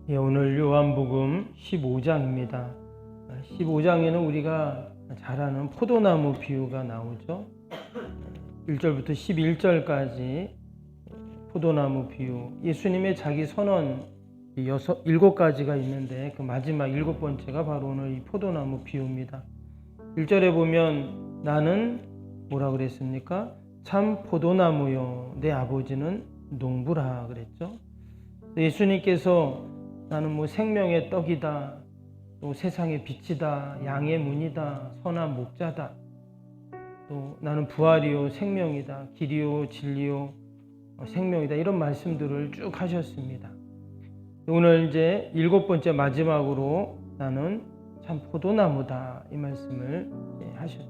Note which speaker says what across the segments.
Speaker 1: 오늘 요한복음 15장입니다. 15장에는 우리가 잘 아는 포도나무 비유가 나오죠. 1절부터 11절까지 포도나무 비유, 예수님의 자기 선언 7가지가 있는데 그 마지막 7번째가 바로 오늘 이 포도나무 비유입니다. 1절에 보면 나는 뭐라 그랬습니까? 참 포도나무요 내 아버지는 농부라 그랬죠. 예수님께서 나는 생명의 떡이다, 또 세상의 빛이다, 양의 문이다, 선한 목자다, 또 나는 부활이요 생명이다, 길이요 진리요 생명이다, 이런 말씀들을 쭉 하셨습니다. 오늘 이제 7번째 마지막으로 나는 참 포도나무다, 이 말씀을 하셨죠.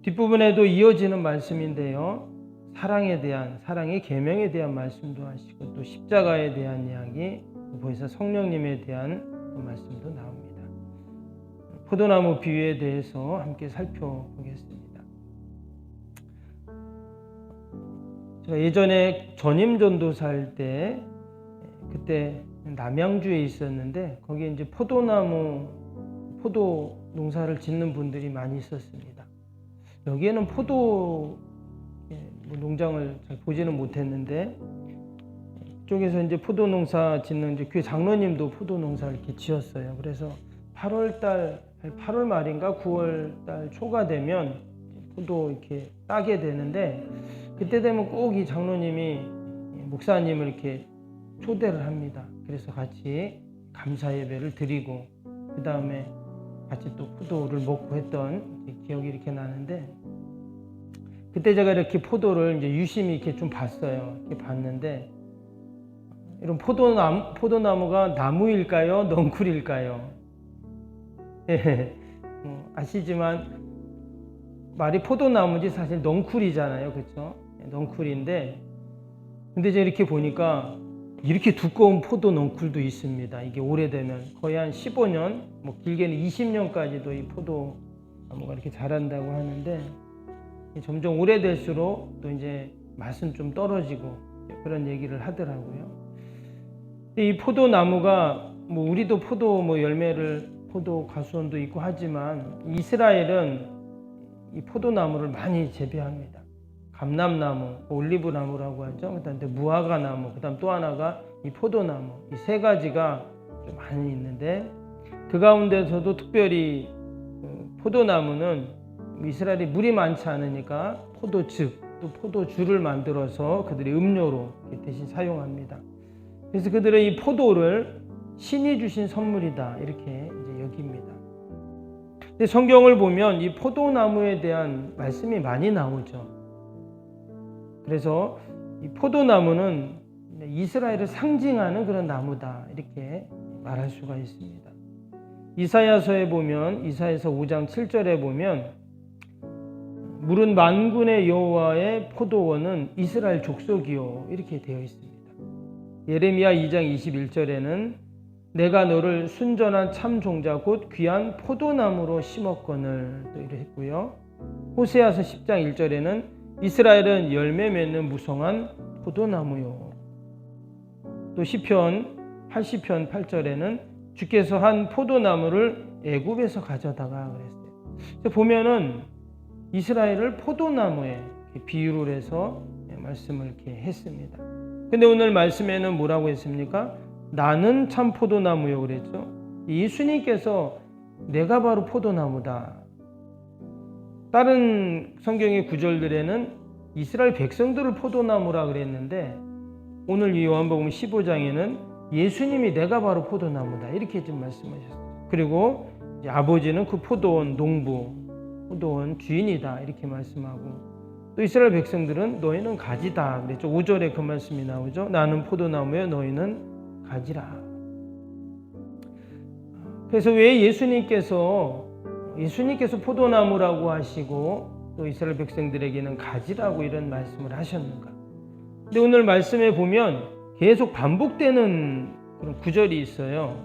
Speaker 1: 뒷부분에도 이어지는 말씀인데요, 사랑의 계명에 대한 말씀도 하시고 또 십자가에 대한 이야기, 보혜사 성령님에 대한 말씀도 나옵니다. 포도나무 비유에 대해서 함께 살펴보겠습니다. 제가 예전에 전임 전도사 할 때 그때 남양주에 있었는데 거기에 이제 포도 농사를 짓는 분들이 많이 있었습니다. 여기에는 포도 농장을 잘 보지는 못했는데 쪽에서 이제 포도 농사 짓는 이제 교회 장로님도 포도 농사를 이렇게 지었어요. 그래서 8월 말인가 9월 달 초가 되면 포도 이렇게 따게 되는데 그때 되면 꼭 이 장로님이 목사님을 이렇게 초대를 합니다. 그래서 같이 감사 예배를 드리고 그 다음에 같이 또 포도를 먹고 했던 기억이 이렇게 나는데, 그때 제가 이렇게 포도를 이제 유심히 이렇게 좀 봤어요. 이렇게 봤는데, 이런 포도나무가 나무일까요? 넝쿨일까요? 아시지만 말이 포도나무지 사실 넝쿨이잖아요. 그렇죠? 넝쿨인데, 근데 제가 이렇게 보니까 이렇게 두꺼운 포도 넝쿨도 있습니다. 이게 오래되면 거의 한 15년, 길게는 20년까지도 이 포도나무가 이렇게 자란다고 하는데, 점점 오래될수록 또 이제 맛은 좀 떨어지고 그런 얘기를 하더라고요. 이 포도나무가 우리도 포도 열매를 포도 가수원도 있고 하지만 이스라엘은 이 포도나무를 많이 재배합니다. 감람나무, 올리브나무라고 하죠. 그다음에 무화과나무, 그다음 또 하나가 이 포도나무, 이 세 가지가 좀 많이 있는데 그 가운데서도 특별히 포도나무는 이스라엘이 물이 많지 않으니까 포도즙, 또 포도주를 만들어서 그들이 음료로 대신 사용합니다. 그래서 그들은 이 포도를 신이 주신 선물이다, 이렇게 이제 여깁니다. 근데 성경을 보면 이 포도나무에 대한 말씀이 많이 나오죠. 그래서 이 포도나무는 이스라엘을 상징하는 그런 나무다, 이렇게 말할 수가 있습니다. 이사야서에 보면, 이사야서 5장 7절에 보면 물은 만군의 여호와의 포도원은 이스라엘 족속이요, 이렇게 되어 있습니다. 예레미야 2장 21절에는 내가 너를 순전한 참 종자 곧 귀한 포도나무로 심었거늘, 또 이랬고요. 호세아서 10장 1절에는 이스라엘은 열매 맺는 무성한 포도나무요. 또 시편 80편 8절에는 주께서 한 포도나무를 애굽에서 가져다가 그랬어요. 보면은 이스라엘을 포도나무에 비유를 해서 말씀을 이렇게 했습니다. 근데 오늘 말씀에는 뭐라고 했습니까? 나는 참 포도나무요 그랬죠. 예수님께서 내가 바로 포도나무다. 다른 성경의 구절들에는 이스라엘 백성들을 포도나무라 그랬는데 오늘 이 요한복음 15장에는 예수님이 내가 바로 포도나무다, 이렇게 좀 말씀하셨어요. 그리고 이제 아버지는 그 포도원 농부, 포도원 주인이다, 이렇게 말씀하고, 또 이스라엘 백성들은 너희는 가지다 그랬죠. 5절에 그 말씀이 나오죠. 나는 포도나무에 너희는 가지라. 그래서 왜 예수님께서 포도나무라고 하시고 또 이스라엘 백성들에게는 가지라고 이런 말씀을 하셨는가? 근데 오늘 말씀에 보면 계속 반복되는 그런 구절이 있어요.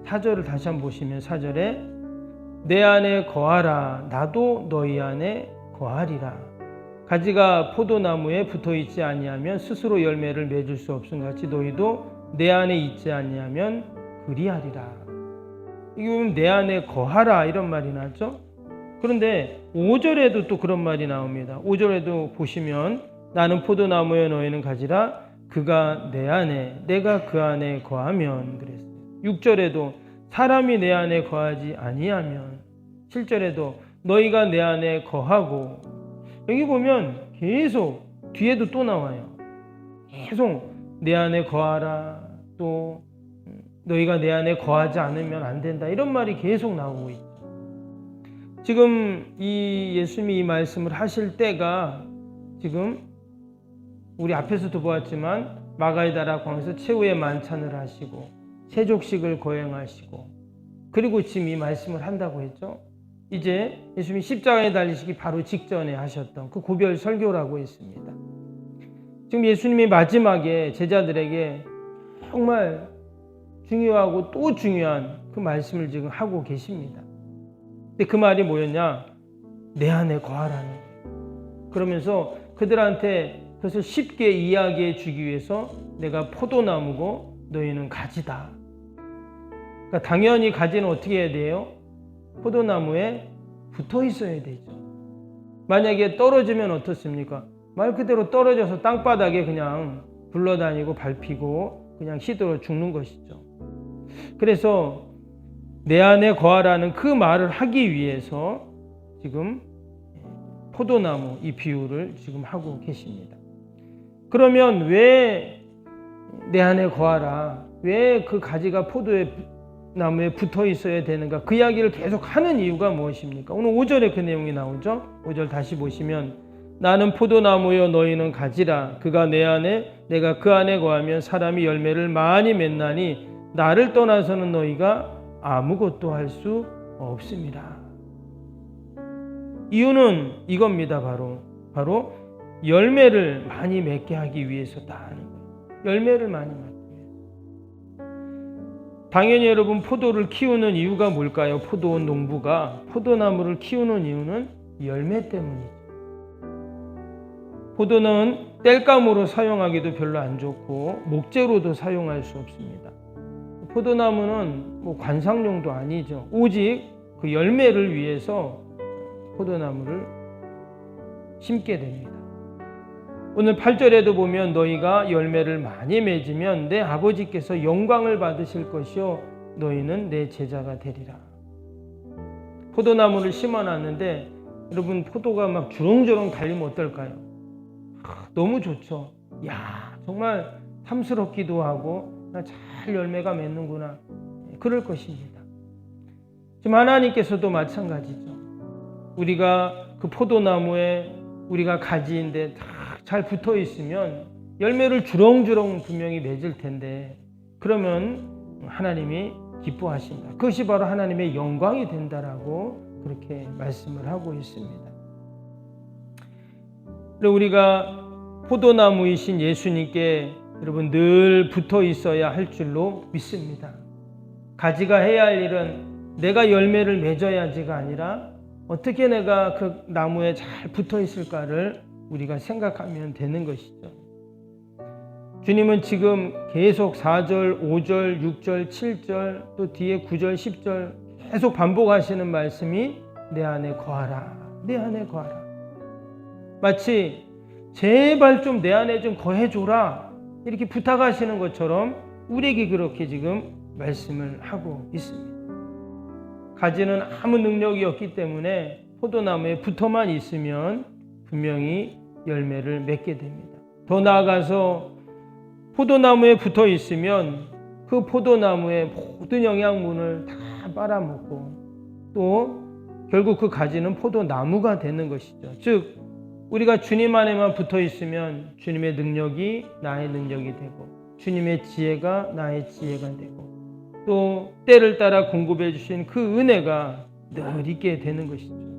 Speaker 1: 4절을 다시 한번 보시면 4절에 내 안에 거하라 나도 너희 안에 거하리라. 가지가 포도나무에 붙어있지 아니하면 스스로 열매를 맺을 수 없음 같이 너희도 내 안에 있지 아니하면 그리하리라. 이게 보면 내 안에 거하라 이런 말이 나죠. 그런데 5절에도 또 그런 말이 나옵니다. 5절에도 보시면 나는 포도나무에 너희는 가지라 그가 내 안에 내가 그 안에 거하면 그랬어요. 6절에도 사람이 내 안에 거하지 아니하면, 7절에도 너희가 내 안에 거하고, 여기 보면 계속 뒤에도 또 나와요. 계속 내 안에 거하라, 또 너희가 내 안에 거하지 않으면 안 된다, 이런 말이 계속 나오고 있죠. 지금 이 예수님이 이 말씀을 하실 때가 지금 우리 앞에서도 보았지만 마가다라 광에서 최후의 만찬을 하시고 세족식을 거행하시고, 그리고 지금 이 말씀을 한다고 했죠. 이제 예수님이 십자가에 달리시기 바로 직전에 하셨던 그 고별 설교라고 했습니다. 지금 예수님이 마지막에 제자들에게 정말 중요하고 또 중요한 그 말씀을 지금 하고 계십니다. 근데 그 말이 뭐였냐? 내 안에 거하라는 거예요. 그러면서 그들한테 그것을 쉽게 이야기해 주기 위해서 내가 포도나무고 너희는 가지다. 그러니까 당연히 가지는 어떻게 해야 돼요? 포도나무에 붙어 있어야 되죠. 만약에 떨어지면 어떻습니까? 말 그대로 떨어져서 땅바닥에 그냥 굴러다니고 밟히고 그냥 시들어 죽는 것이죠. 그래서 내 안에 거하라는 그 말을 하기 위해서 지금 포도나무 이 비유를 지금 하고 계십니다. 그러면 왜 내 안에 거하라, 왜 그 가지가 포도나무에 붙어 있어야 되는가, 그 이야기를 계속 하는 이유가 무엇입니까? 오늘 5절에 그 내용이 나오죠. 5절 다시 보시면 나는 포도나무여 너희는 가지라 그가 내 안에 내가 그 안에 거하면 사람이 열매를 많이 맺나니 나를 떠나서는 너희가 아무것도 할 수 없습니다. 이유는 이겁니다. 바로 열매를 많이 맺게 하기 위해서다 하는 거예요. 열매를 많이 맺기 위해서. 당연히 여러분, 포도를 키우는 이유가 뭘까요? 포도원 농부가 포도나무를 키우는 이유는 열매 때문이죠. 포도는 땔감으로 사용하기도 별로 안 좋고 목재로도 사용할 수 없습니다. 포도나무는 뭐 관상용도 아니죠. 오직 그 열매를 위해서 포도나무를 심게 됩니다. 오늘 8절에도 보면 너희가 열매를 많이 맺으면 내 아버지께서 영광을 받으실 것이요 너희는 내 제자가 되리라. 포도나무를 심어놨는데 여러분, 포도가 막 주렁주렁 달리면 어떨까요? 너무 좋죠. 야, 정말 탐스럽기도 하고 잘 열매가 맺는구나, 그럴 것입니다. 지금 하나님께서도 마찬가지죠. 우리가 그 포도나무에 우리가 가지인데 잘 붙어 있으면 열매를 주렁주렁 분명히 맺을 텐데, 그러면 하나님이 기뻐하신다. 그것이 바로 하나님의 영광이 된다라고 그렇게 말씀을 하고 있습니다. 우리가 포도나무이신 예수님께 여러분 늘 붙어 있어야 할 줄로 믿습니다. 가지가 해야 할 일은 내가 열매를 맺어야지가 아니라 어떻게 내가 그 나무에 잘 붙어 있을까를 우리가 생각하면 되는 것이죠. 주님은 지금 계속 4절, 5절, 6절, 7절, 또 뒤에 9절, 10절 계속 반복하시는 말씀이 내 안에 거하라, 내 안에 거하라. 마치 제발 좀 내 안에 좀 거해줘라 이렇게 부탁하시는 것처럼 우리에게 그렇게 지금 말씀을 하고 있습니다. 가지는 아무 능력이 없기 때문에 포도나무에 붙어만 있으면 분명히 열매를 맺게 됩니다. 더 나아가서 포도나무에 붙어 있으면 그 포도나무의 모든 영양분을 다 빨아먹고 또 결국 그 가지는 포도나무가 되는 것이죠. 즉 우리가 주님 안에만 붙어 있으면 주님의 능력이 나의 능력이 되고 주님의 지혜가 나의 지혜가 되고 또 때를 따라 공급해 주신 그 은혜가 늘 있게 되는 것이죠.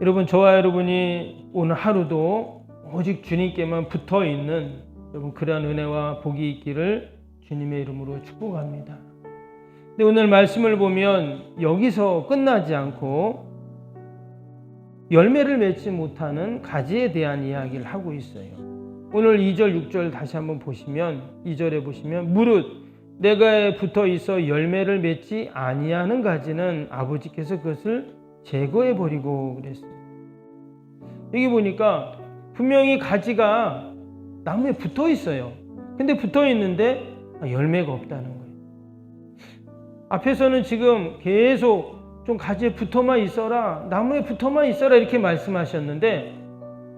Speaker 1: 여러분, 저와 여러분이 오늘 하루도 오직 주님께만 붙어 있는 여러분 그런 은혜와 복이 있기를 주님의 이름으로 축복합니다. 근데 오늘 말씀을 보면 여기서 끝나지 않고 열매를 맺지 못하는 가지에 대한 이야기를 하고 있어요. 오늘 2절, 6절 다시 한번 보시면 2절에 보시면 무릇 내가 붙어 있어 열매를 맺지 아니하는 가지는 아버지께서 그것을 제거해 버리고 그랬어요. 여기 보니까 분명히 가지가 나무에 붙어 있어요. 근데 붙어 있는데 열매가 없다는 거예요. 앞에서는 지금 계속 좀 가지에 붙어만 있어라, 나무에 붙어만 있어라 이렇게 말씀하셨는데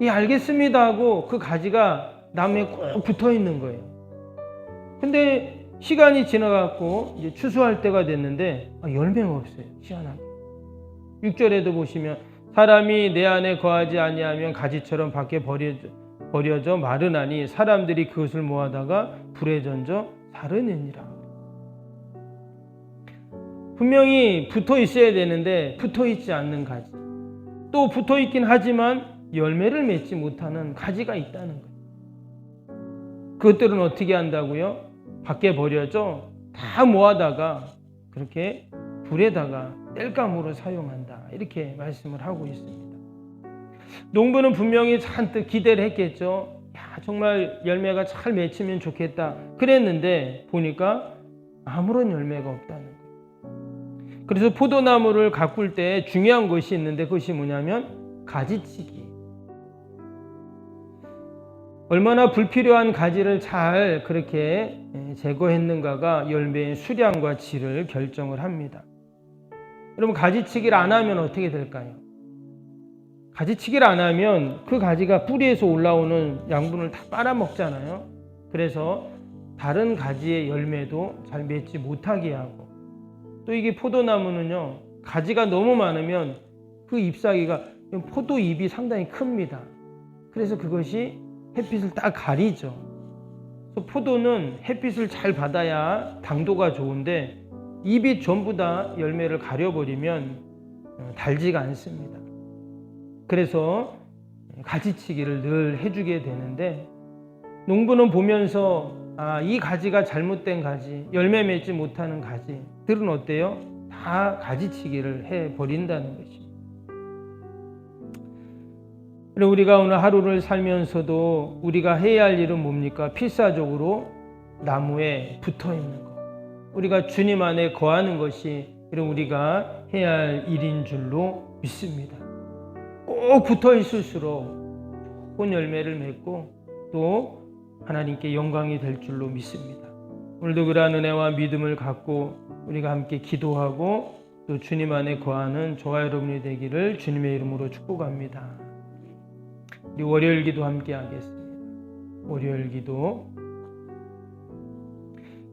Speaker 1: 알겠습니다 하고 그 가지가 나무에 꼭 붙어 있는 거예요. 근데 시간이 지나갖고 이제 추수할 때가 됐는데 열매가 없어요. 희한하게. 6절에도 보시면 사람이 내 안에 거하지 아니하면 가지처럼 밖에 버려져 마르나니 사람들이 그것을 모아다가 불에 던져 사르느니라. 분명히 붙어 있어야 되는데 붙어 있지 않는 가지, 또 붙어 있긴 하지만 열매를 맺지 못하는 가지가 있다는 거예요. 그것들은 어떻게 한다고요? 밖에 버려져 다 모아다가 그렇게 불에다가 땔감으로 사용한다, 이렇게 말씀을 하고 있습니다. 농부는 분명히 잔뜩 기대를 했겠죠. 정말 열매가 잘 맺히면 좋겠다 그랬는데 보니까 아무런 열매가 없다는 거예요. 그래서 포도나무를 가꿀 때 중요한 것이 있는데 그것이 뭐냐면 가지치기. 얼마나 불필요한 가지를 잘 그렇게 제거했는가가 열매의 수량과 질을 결정을 합니다. 여러분, 가지치기를 안 하면 어떻게 될까요? 가지치기를 안 하면 그 가지가 뿌리에서 올라오는 양분을 다 빨아먹잖아요. 그래서 다른 가지의 열매도 잘 맺지 못하게 하고, 또 이게 포도나무는요, 가지가 너무 많으면 그 잎사귀가, 포도 잎이 상당히 큽니다. 그래서 그것이 햇빛을 딱 가리죠. 그래서 포도는 햇빛을 잘 받아야 당도가 좋은데 잎이 전부 다 열매를 가려버리면 달지가 않습니다. 그래서 가지치기를 늘 해주게 되는데, 농부는 보면서 이 가지가 잘못된 가지, 열매 맺지 못하는 가지들은 어때요? 다 가지치기를 해버린다는 것입니다. 우리가 오늘 하루를 살면서도 우리가 해야 할 일은 뭡니까? 필사적으로 나무에 붙어 있는 것, 우리가 주님 안에 거하는 것이 우리가 해야 할 일인 줄로 믿습니다. 꼭 붙어 있을수록 좋은 열매를 맺고 또 하나님께 영광이 될 줄로 믿습니다. 오늘도 그러한 은혜와 믿음을 갖고 우리가 함께 기도하고 또 주님 안에 거하는 저와 여러분이 되기를 주님의 이름으로 축복합니다. 우리 월요일 기도 함께 하겠습니다. 월요일 기도.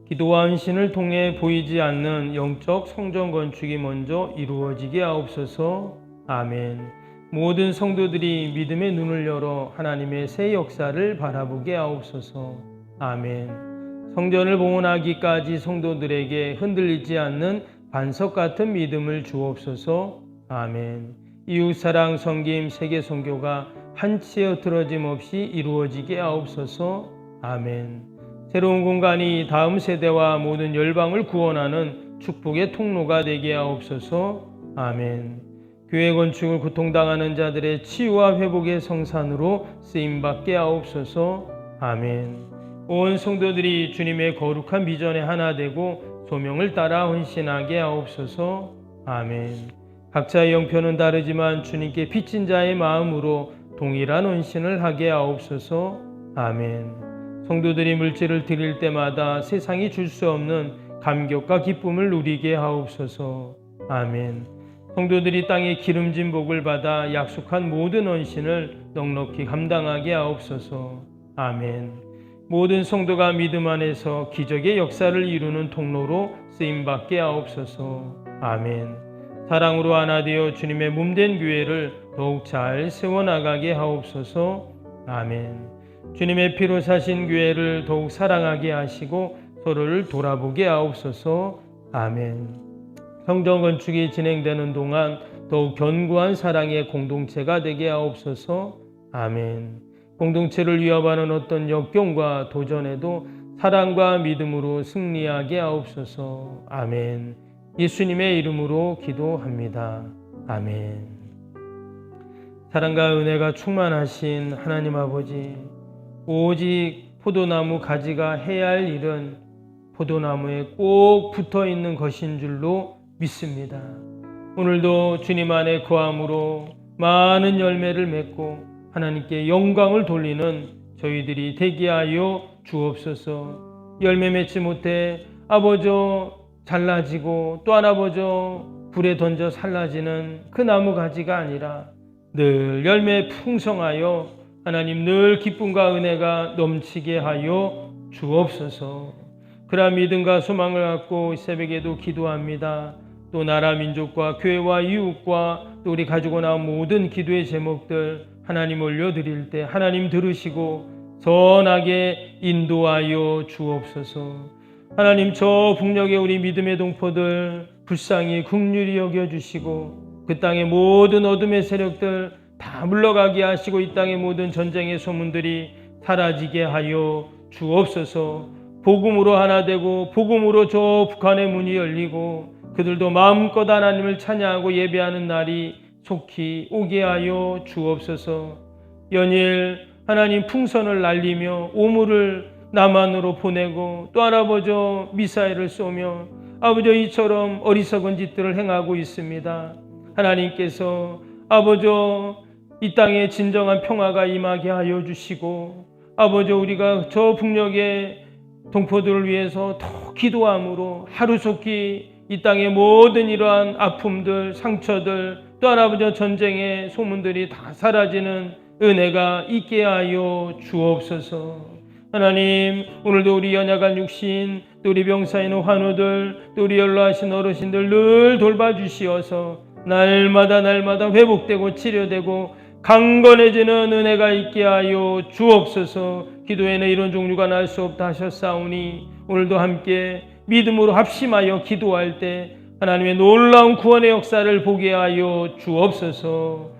Speaker 1: 기도와 헌신을 통해 보이지 않는 영적 성전 건축이 먼저 이루어지게 하옵소서. 아멘. 모든 성도들이 믿음의 눈을 열어 하나님의 새 역사를 바라보게 하옵소서. 아멘. 성전을 봉헌하기까지 성도들에게 흔들리지 않는 반석 같은 믿음을 주옵소서. 아멘. 이웃사랑, 섬김, 세계 선교가 한치의 틀어짐 없이 이루어지게 하옵소서. 아멘. 새로운 공간이 다음 세대와 모든 열방을 구원하는 축복의 통로가 되게 하옵소서. 아멘. 교회 건축을 고통당하는 자들의 치유와 회복의 성산으로 쓰임받게 하옵소서. 아멘. 온 성도들이 주님의 거룩한 비전에 하나 되고 소명을 따라 헌신하게 하옵소서. 아멘. 각자의 형편은 다르지만 주님께 빚진 자의 마음으로 동일한 헌신을 하게 하옵소서. 아멘. 성도들이 물질을 드릴 때마다 세상이 줄 수 없는 감격과 기쁨을 누리게 하옵소서. 아멘. 성도들이 땅의 기름진 복을 받아 약속한 모든 헌신을 넉넉히 감당하게 하옵소서. 아멘. 모든 성도가 믿음 안에서 기적의 역사를 이루는 통로로 쓰임받게 하옵소서. 아멘. 사랑으로 하나 되어 주님의 몸된 교회를 더욱 잘 세워나가게 하옵소서. 아멘. 주님의 피로 사신 교회를 더욱 사랑하게 하시고 서로를 돌아보게 하옵소서. 아멘. 성전 건축이 진행되는 동안 더욱 견고한 사랑의 공동체가 되게 하옵소서. 아멘. 공동체를 위협하는 어떤 역경과 도전에도 사랑과 믿음으로 승리하게 하옵소서. 아멘. 예수님의 이름으로 기도합니다. 아멘. 사랑과 은혜가 충만하신 하나님 아버지, 오직 포도나무 가지가 해야 할 일은 포도나무에 꼭 붙어 있는 것인 줄로 믿습니다. 오늘도 주님 안에 거함으로 많은 열매를 맺고 하나님께 영광을 돌리는 저희들이 되게 하여 주옵소서. 열매 맺지 못해 아버저 잘라지고 또한 아버저 불에 던져 살라지는 그 나무 가지가 아니라 늘 열매 풍성하여 하나님 늘 기쁨과 은혜가 넘치게 하여 주옵소서. 그러한 믿음과 소망을 갖고 새벽에도 기도합니다. 또 나라 민족과 교회와 이웃과 또 우리 가지고 나온 모든 기도의 제목들 하나님 올려드릴 때 하나님 들으시고 선하게 인도하여 주옵소서. 하나님 저 북녘의 우리 믿음의 동포들 불쌍히 긍휼히 여겨주시고 그 땅의 모든 어둠의 세력들 다 물러가게 하시고 이 땅의 모든 전쟁의 소문들이 사라지게 하여 주옵소서. 복음으로 하나 되고 복음으로 저 북한의 문이 열리고 그들도 마음껏 하나님을 찬양하고 예배하는 날이 속히 오게 하여 주옵소서. 연일 하나님 풍선을 날리며 오물을 남한으로 보내고 또 아버저 미사일을 쏘며 아버저 이처럼 어리석은 짓들을 행하고 있습니다. 하나님께서 아버저 이 땅에 진정한 평화가 임하게 하여 주시고 아버저 우리가 저 북녘의 동포들을 위해서 더 기도함으로 하루속히 이 땅의 모든 이러한 아픔들 상처들 또한 아버저 전쟁의 소문들이 다 사라지는 은혜가 있게 하여 주옵소서. 하나님 오늘도 우리 연약한 육신 또 우리 병사 있는 환우들 또 우리 연로하신 어르신들 늘 돌봐주시어서 날마다 회복되고 치료되고 강건해지는 은혜가 있게 하여 주옵소서. 기도에는 이런 종류가 날 수 없다 하셨사오니 오늘도 함께 믿음으로 합심하여 기도할 때 하나님의 놀라운 구원의 역사를 보게 하여 주옵소서.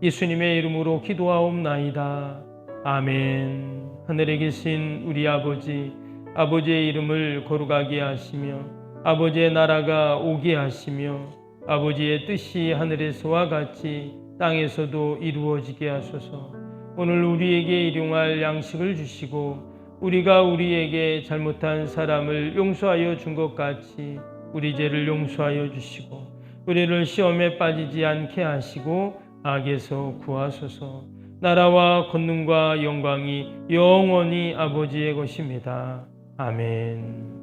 Speaker 1: 예수님의 이름으로 기도하옵나이다. 아멘. 하늘에 계신 우리 아버지, 아버지의 이름을 거룩하게 하시며 아버지의 나라가 오게 하시며 아버지의 뜻이 하늘에서와 같이 땅에서도 이루어지게 하소서. 오늘 우리에게 일용할 양식을 주시고 우리가 우리에게 잘못한 사람을 용서하여 준 것 같이 우리 죄를 용서하여 주시고 우리를 시험에 빠지지 않게 하시고 악에서 구하소서. 나라와 권능과 영광이 영원히 아버지의 것입니다. 아멘.